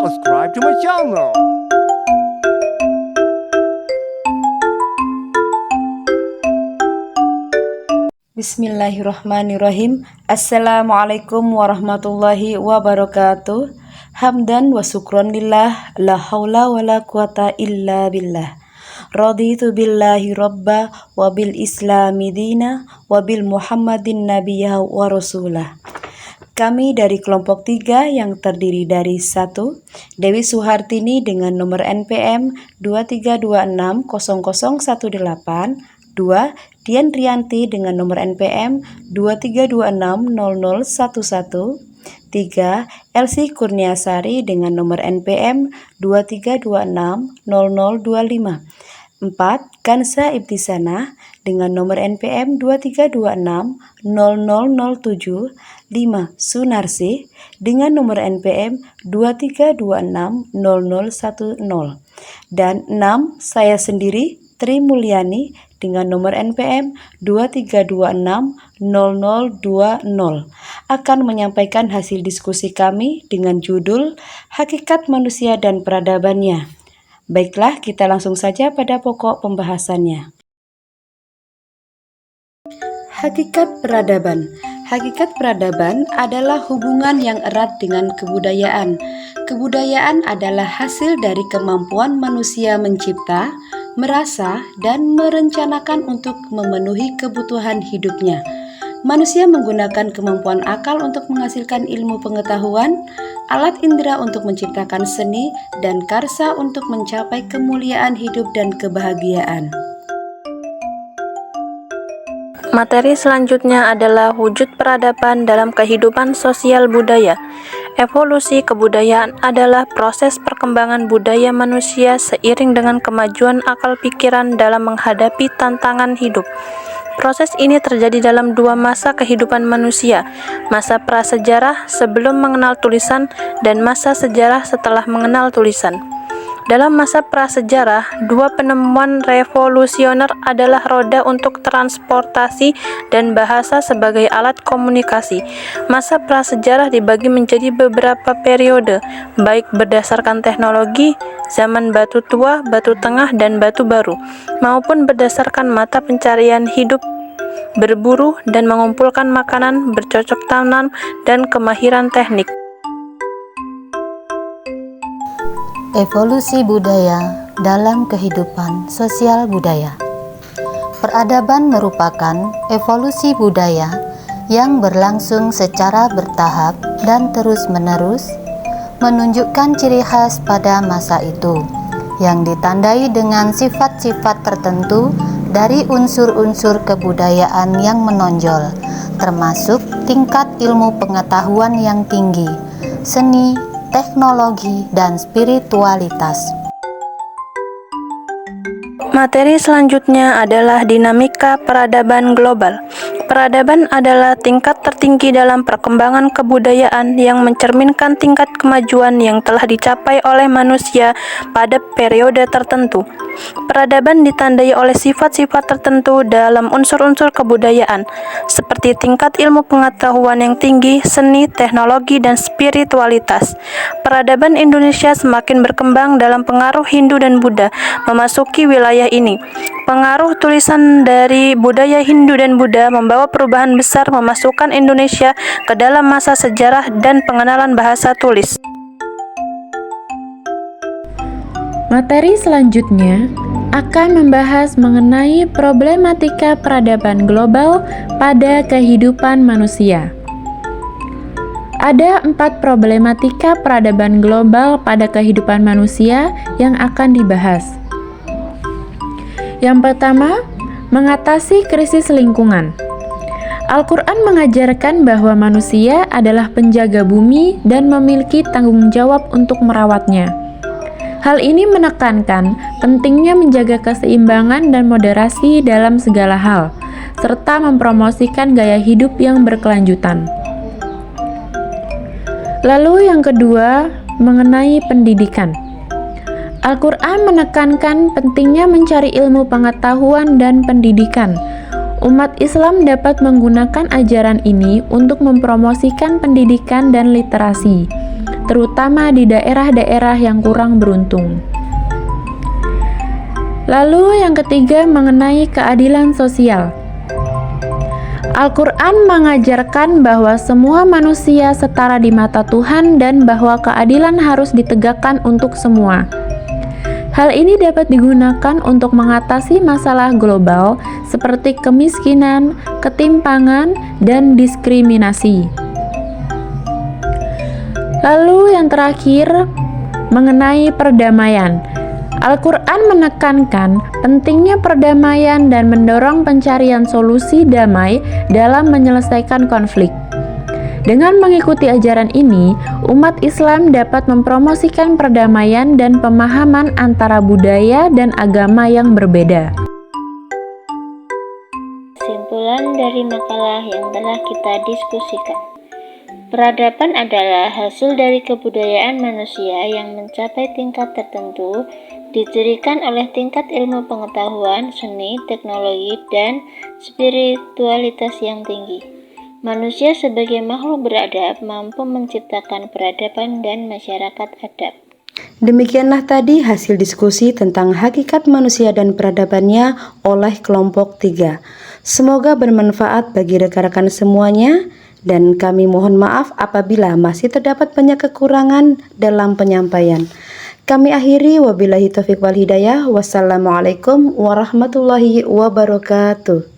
subscribe to my channel. Bismillahirrahmanirrahim. Assalamualaikum warahmatullahi wabarakatuh. Hamdan wa syukron lillah, la haula wa la quwata illa billah. Raditu billahi robba wa bil islami dina wa bil muhammadin nabiyya wa rasulah. Kami dari kelompok 3 yang terdiri dari 1. Dewi Suhartini dengan nomor NPM 23260018, 2. Dian Rianti dengan nomor NPM 23260011, 3. Elsie Kurniasari dengan nomor NPM 23260025, 4. Kansa Ibtisana dengan nomor NPM 23260007, 5. Sunarsi dengan nomor NPM 23260010, dan 6. Saya sendiri, Tri Mulyani dengan nomor NPM 23260020 akan menyampaikan hasil diskusi kami dengan judul Hakikat Manusia dan Peradabannya. Baiklah, kita langsung saja pada pokok pembahasannya. Hakikat peradaban. Hakikat peradaban adalah hubungan yang erat dengan kebudayaan. Kebudayaan adalah hasil dari kemampuan manusia mencipta, merasa, dan merencanakan untuk memenuhi kebutuhan hidupnya. Manusia menggunakan kemampuan akal untuk menghasilkan ilmu pengetahuan, alat indera untuk menciptakan seni, dan karsa untuk mencapai kemuliaan hidup dan kebahagiaan. Materi selanjutnya adalah wujud peradaban dalam kehidupan sosial budaya. Evolusi kebudayaan adalah proses perkembangan budaya manusia seiring dengan kemajuan akal pikiran dalam menghadapi tantangan hidup. Proses ini terjadi dalam 2 masa kehidupan manusia, masa prasejarah sebelum mengenal tulisan dan masa sejarah setelah mengenal tulisan. Dalam masa prasejarah, 2 penemuan revolusioner adalah roda untuk transportasi dan bahasa sebagai alat komunikasi. Masa prasejarah dibagi menjadi beberapa periode, baik berdasarkan teknologi, zaman batu tua, batu tengah, dan batu baru, maupun berdasarkan mata pencarian hidup, berburu dan mengumpulkan makanan, bercocok tanam, dan kemahiran teknik. Evolusi budaya dalam kehidupan sosial budaya. Peradaban merupakan evolusi budaya yang berlangsung secara bertahap dan terus-menerus, menunjukkan ciri khas pada masa itu, yang ditandai dengan sifat-sifat tertentu dari unsur-unsur kebudayaan yang menonjol, termasuk tingkat ilmu pengetahuan yang tinggi, seni, teknologi, dan spiritualitas. Materi selanjutnya adalah dinamika peradaban global. Peradaban adalah tingkat tertinggi dalam perkembangan kebudayaan yang mencerminkan tingkat kemajuan yang telah dicapai oleh manusia pada periode tertentu. Peradaban ditandai oleh sifat-sifat tertentu dalam unsur-unsur kebudayaan, seperti tingkat ilmu pengetahuan yang tinggi, seni, teknologi, dan spiritualitas. Peradaban Indonesia semakin berkembang dalam pengaruh Hindu dan Buddha memasuki wilayah ini. Pengaruh tulisan dari budaya Hindu dan Buddha membawa perubahan besar memasukkan Indonesia ke dalam masa sejarah dan pengenalan bahasa tulis. Materi selanjutnya akan membahas mengenai problematika peradaban global pada kehidupan manusia. Ada 4 problematika peradaban global pada kehidupan manusia yang akan dibahas. Yang pertama, mengatasi krisis lingkungan. Al-Quran mengajarkan bahwa manusia adalah penjaga bumi dan memiliki tanggung jawab untuk merawatnya. Hal ini menekankan pentingnya menjaga keseimbangan dan moderasi dalam segala hal, serta mempromosikan gaya hidup yang berkelanjutan. Lalu yang kedua, mengenai pendidikan. Al-Quran menekankan pentingnya mencari ilmu pengetahuan dan pendidikan. Umat Islam dapat menggunakan ajaran ini untuk mempromosikan pendidikan dan literasi. terutama di daerah-daerah yang kurang beruntung. Lalu yang ketiga mengenai keadilan sosial. Al-Quran mengajarkan bahwa semua manusia setara di mata Tuhan dan bahwa keadilan harus ditegakkan untuk semua. Hal ini dapat digunakan untuk mengatasi masalah global seperti kemiskinan, ketimpangan, dan diskriminasi. Lalu yang terakhir, mengenai perdamaian. Al-Quran menekankan pentingnya perdamaian dan mendorong pencarian solusi damai dalam menyelesaikan konflik. Dengan mengikuti ajaran ini, umat Islam dapat mempromosikan perdamaian dan pemahaman antara budaya dan agama yang berbeda. Kesimpulan dari makalah yang telah kita diskusikan. Peradaban adalah hasil dari kebudayaan manusia yang mencapai tingkat tertentu, dicirikan oleh tingkat ilmu pengetahuan, seni, teknologi, dan spiritualitas yang tinggi. Manusia sebagai makhluk beradab mampu menciptakan peradaban dan masyarakat adab. Demikianlah tadi hasil diskusi tentang hakikat manusia dan peradabannya oleh kelompok 3. Semoga bermanfaat bagi rekan-rekan semuanya, dan kami mohon maaf apabila masih terdapat banyak kekurangan dalam penyampaian. Kami akhiri, wabillahi taufiq wal hidayah. Wassalamualaikum warahmatullahi wabarakatuh.